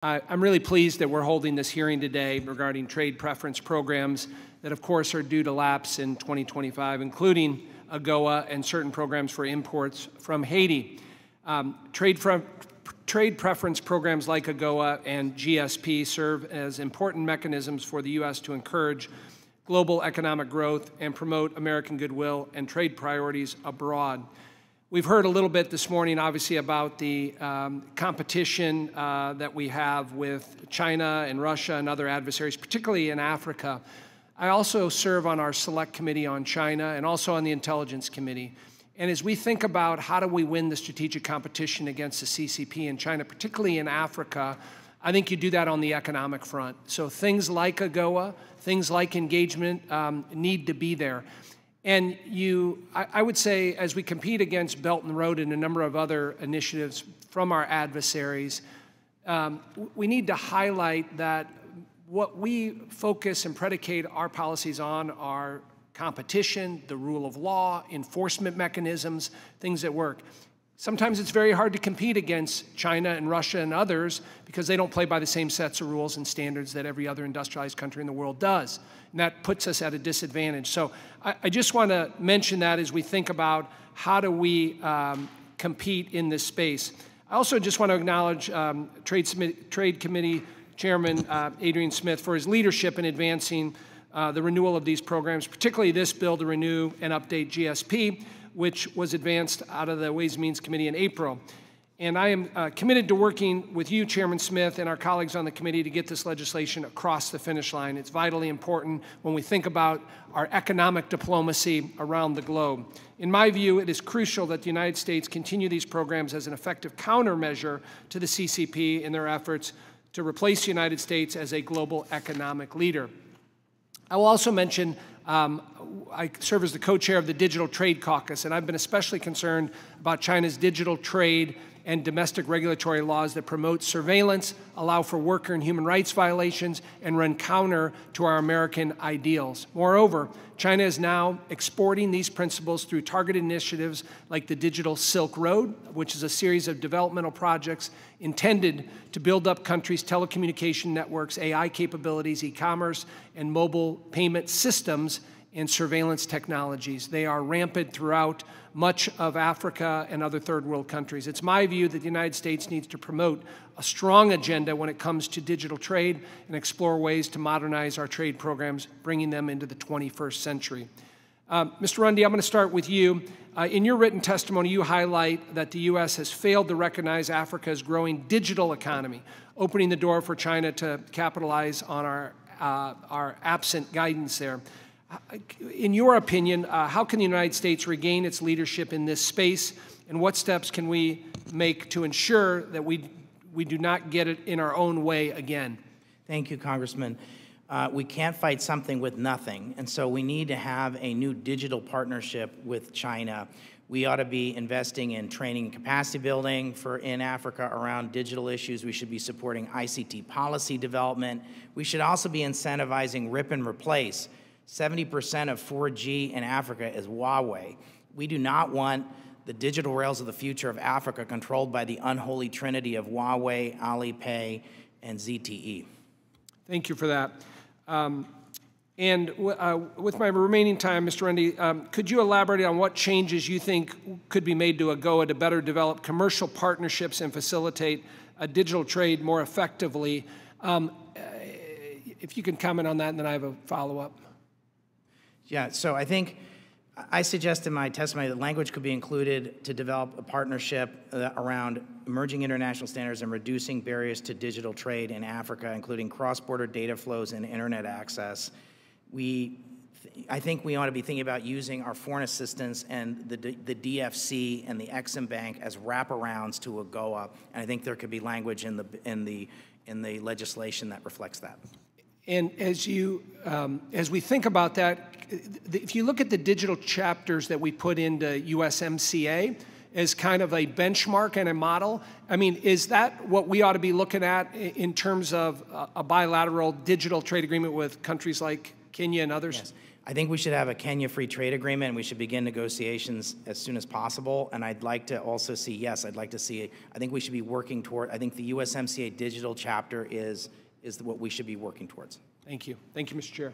I'm really pleased that we're holding this hearing today regarding trade preference programs that, of course, are due to lapse in 2025, including AGOA and certain programs for imports from Haiti. Trade preference programs like AGOA and GSP serve as important mechanisms for the U.S. to encourage global economic growth and promote American goodwill and trade priorities abroad. We've heard a little bit this morning, obviously, about the competition that we have with China and Russia and other adversaries, particularly in Africa. I also serve on our Select Committee on China and also on the Intelligence Committee. And as we think about how do we win the strategic competition against the CCP in China, particularly in Africa, I think you do that on the economic front. So things like AGOA, things like engagement need to be there. And I would say, as we compete against Belt and Road and a number of other initiatives from our adversaries, we need to highlight that what we focus and predicate our policies on are competition, the rule of law, enforcement mechanisms, things that work. Sometimes it's very hard to compete against China and Russia and others because they don't play by the same sets of rules and standards that every other industrialized country in the world does. And that puts us at a disadvantage. So I just want to mention that as we think about how do we compete in this space. I also just want to acknowledge Trade Committee Chairman Adrian Smith for his leadership in advancing the renewal of these programs, particularly this bill to renew and update GSP, which was advanced out of the Ways and Means Committee in April. And I am committed to working with you, Chairman Smith, and our colleagues on the committee to get this legislation across the finish line. It's vitally important when we think about our economic diplomacy around the globe. In my view, it is crucial that the United States continue these programs as an effective countermeasure to the CCP in their efforts to replace the United States as a global economic leader. I will also mention I serve as the co-chair of the Digital Trade Caucus, and I've been especially concerned about China's digital trade and domestic regulatory laws that promote surveillance, allow for worker and human rights violations, and run counter to our American ideals. Moreover, China is now exporting these principles through targeted initiatives like the Digital Silk Road, which is a series of developmental projects intended to build up countries' telecommunication networks, AI capabilities, e-commerce, and mobile payment systems and surveillance technologies. They are rampant throughout much of Africa and other third world countries. It's my view that the United States needs to promote a strong agenda when it comes to digital trade and explore ways to modernize our trade programs, bringing them into the 21st century. Mr. Rundy, I'm going to start with you. In your written testimony, you highlight that the U.S. has failed to recognize Africa's growing digital economy, opening the door for China to capitalize on our absent guidance there. In your opinion, how can the United States regain its leadership in this space, and what steps can we make to ensure that we do not get it in our own way again? Thank you, Congressman. We can't fight something with nothing, and so we need to have a new digital partnership with China. We ought to be investing in training and capacity building in Africa around digital issues. We should be supporting ICT policy development. We should also be incentivizing rip and replace. 70% of 4G in Africa is Huawei. We do not want the digital rails of the future of Africa controlled by the unholy trinity of Huawei, Alipay, and ZTE. Thank you for that. With my remaining time, Mr. Rundy, could you elaborate on what changes you think could be made to AGOA to better develop commercial partnerships and facilitate a digital trade more effectively? If you can comment on that, and then I have a follow-up. Yeah, so I suggest in my testimony that language could be included to develop a partnership around emerging international standards and reducing barriers to digital trade in Africa, including cross-border data flows and internet access. I think we ought to be thinking about using our foreign assistance and the DFC and the Exim Bank as wraparounds to AGOA, and I think there could be language in the legislation that reflects that. And as we think about that, if you look at the digital chapters that we put into USMCA as kind of a benchmark and a model, I mean, is that what we ought to be looking at in terms of a bilateral digital trade agreement with countries like Kenya and others? Yes. I think we should have a Kenya free trade agreement, and we should begin negotiations as soon as possible. And I'd like to also see, yes, I'd like to see, I think we should be working toward, I think the USMCA digital chapter is what we should be working towards. Thank you. Thank you, Mr. Chair.